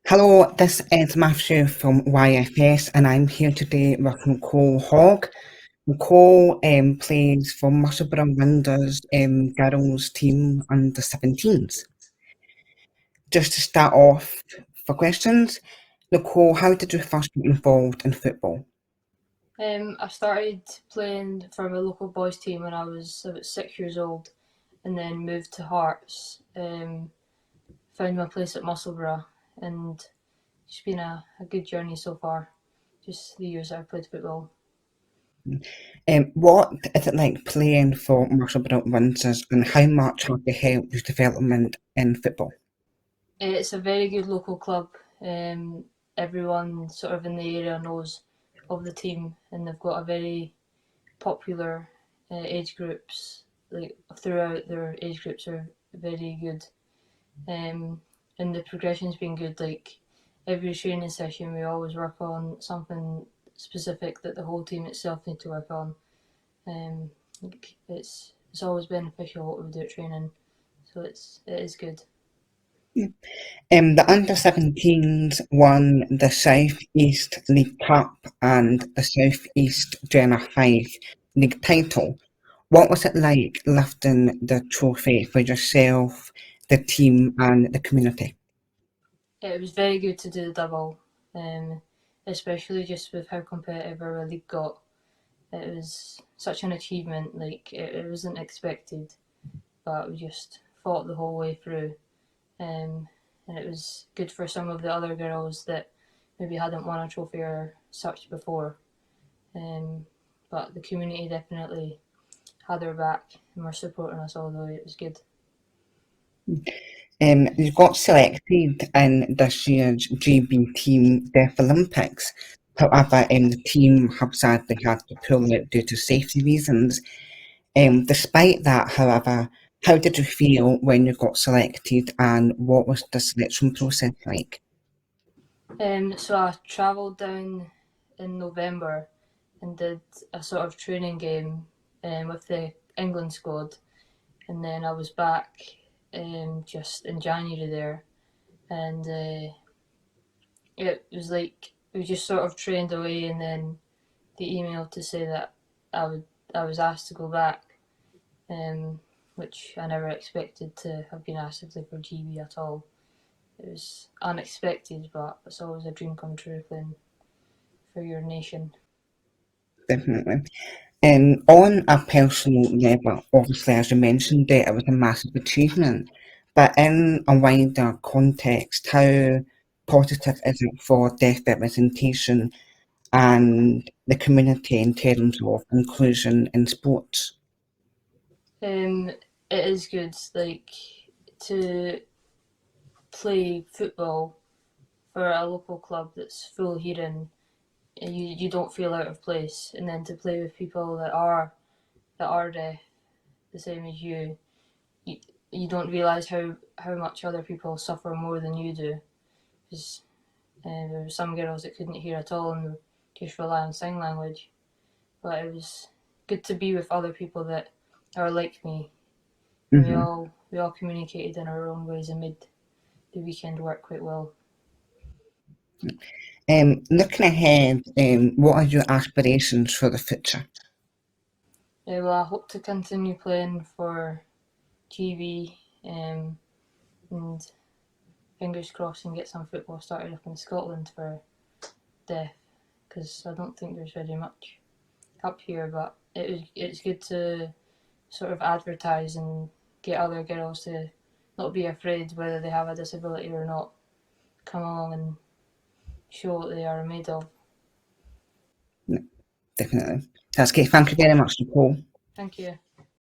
Hello, this is Matthew from YFS, and I'm here today with Nicole Hogg. Nicole plays for 𝗂𝗂𝗏𝗏𝗧𝗘𝗥𝗩𝗜𝗓 girls team under 17s. Just to start off for questions, Nicole, how did you first get involved in football? I started playing for my local boys team when I was about 6 years old, and then moved to Hearts. Found my place at Musselburgh, and it's been a good journey so far, just the years I've played football. What is it like playing for 𝗂𝗂𝗏𝗏𝗧𝗘𝗥𝗩𝗏, and how much have they helped your development in football? It's a very good local club. Everyone sort of in the area knows of the team, and they've got a very popular age groups. Like throughout their age groups are very good. And the progression's been good. Like every training session, we always work on something specific that the whole team itself need to work on. It's always beneficial what we do at training, so it is good. The under-17s won the South East League Cup and the South East 𝗠𝗂𝗏𝗡𝗏 League title. What was it like lifting the trophy for yourself, the team, and the community? It was very good to do the double, especially just with how competitive our league got. It was such an achievement. Like it wasn't expected, but we just fought the whole way through. And it was good for some of the other girls that maybe hadn't won a trophy or such before. But the community definitely had their back and were supporting us all the way. It was good. You got selected in this year's GB team Deaflympics. However, the team have sadly had to pull out due to safety reasons. Despite that, however, how did you feel when you got selected, and what was the selection process like? So I travelled down in November and did a sort of training game with the England squad, and then I was back just in January there, and it was like we just sort of trained away, and then the email to say that I was asked to go back, which I never expected to have been asked to play for GB at all. It was unexpected, but it's always a dream come true playing for your nation. Definitely. On a personal level, obviously, as you mentioned, it was a massive achievement. But in a wider context, how positive is it for deaf representation and the community in terms of inclusion in sports? It is good, like to play football for a local club that's full hearing. You don't feel out of place, and then to play with people that are deaf, the same as you, you don't realise how much other people suffer more than you do. Because there were some girls that couldn't hear at all and just rely on sign language. But it was good to be with other people that are like me. And we all communicated in our own ways and made the weekend work quite well. Looking ahead, what are your aspirations for the future? Well, I hope to continue playing for GB, and fingers crossed and get some football started up in Scotland for deaf, because I don't think there's very much up here. But it's good to sort of advertise and get other girls to not be afraid whether they have a disability or not. Come along and show what they are made of. Definitely. That's great. Thank you very much, Nicole. Thank you.